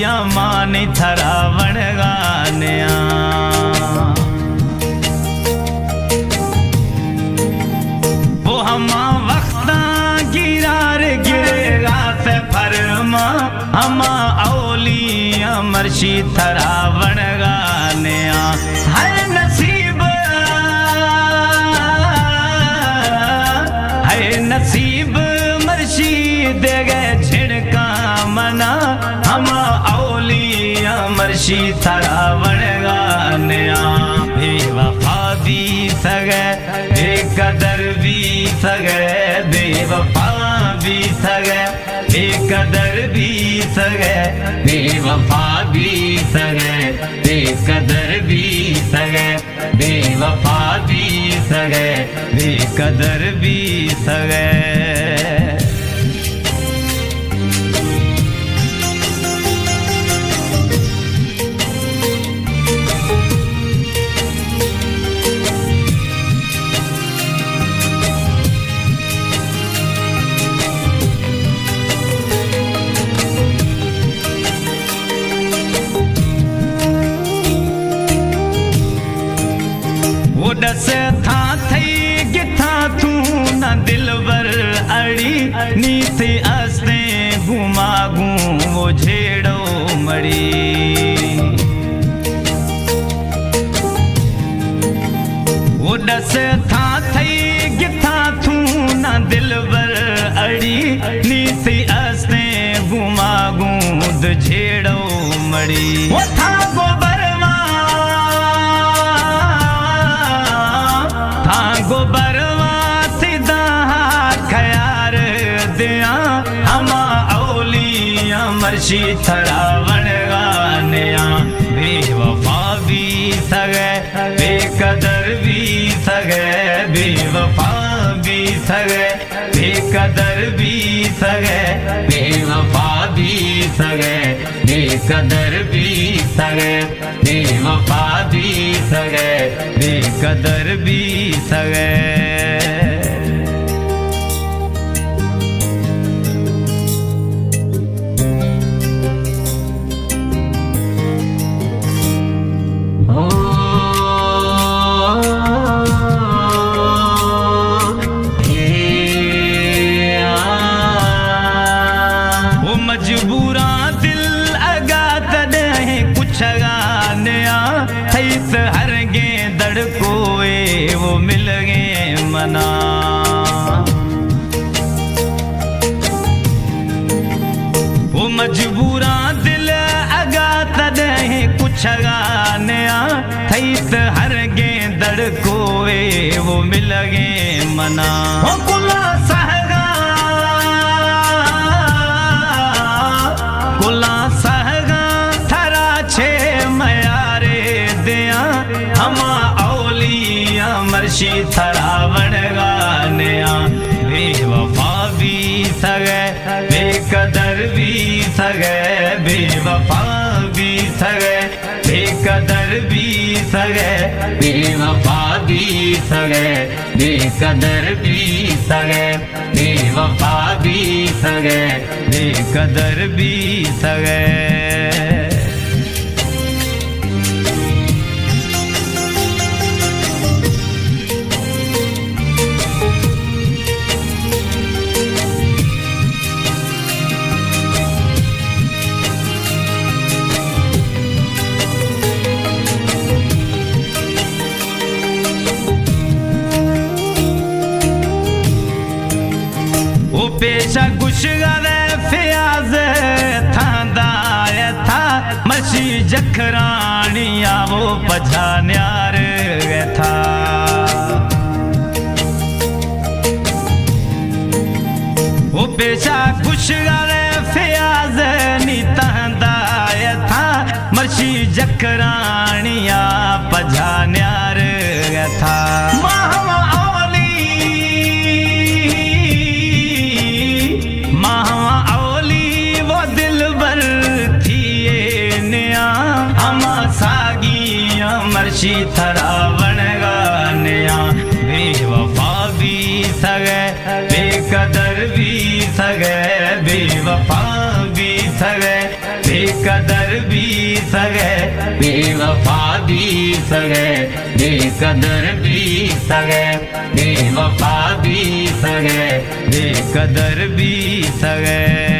मानी थरा वणगान्या वो हमा वक्ता गिरार गिरेगा से फरमा हमा औलिया मर्शी थरा वणगान्या है नसीब मर्शी दे गए छिड़का मना हमा औलिया मर्शी थरा वणगान्या बेवफा भी सगे बेकदर भी सगे बेवफा भी सगे बेकदर भी सगे बेवफा भी सगे बेकदर भी सगे बेवफा भी सगे बेकदर भी सगे डस था थई गिथा तू न दिलवर अड़ी नीति अस्ते घुमागू वो झेड़ो मड़ी वो डस था थई गिथा तू न दिलवर अड़ी नीति अस्ते घुमागू वो झेड़ो मड़ी वो था गोबर गोबरवा सीधा खयार दिया हमा औलिया मर्शी थरा वणगान्या बेवफा भी सगे बेकदर भी सगे बेवफा भी सगे बेकदर भी सगे बेवफा भी सगे बेकदर भी सगे बेवफा भी सगे बेकदर भी सगे मजबूरा दिल अगा तॾहिं कुछ गान्या थईस हर गे दड़कोए वो मिल गे मना वो मजबूरा दिल अगा तॾहिं कुछ गान्या थईस हर गे दड़कोए वो मिल गे मना हमा औलिया मर्शी थरा वणगान्या बेवफा भी सगे बेकदर भी सगे बेवफा भी सगे बेकदर भी सगे बेवफा भी सगे बेकदर भी सगे बेवफा भी सगे बेकदर भी सगे पेशा गुशगरे फियाज थांदाय था मशी जखरानिया वो पछान्यार था वो पेशा गुशगरे फियाज नी थांदाय था मशी जखरानिया पछान्यार था मर्शी थरा वणगान्या बेवफा भी सगे बेकदर भी सगे बेवफा भी सगे बेकदर भी सगे बेवफा भी सगे बेकदर भी सगे बेवफा भी सगे बेकदर भी सगे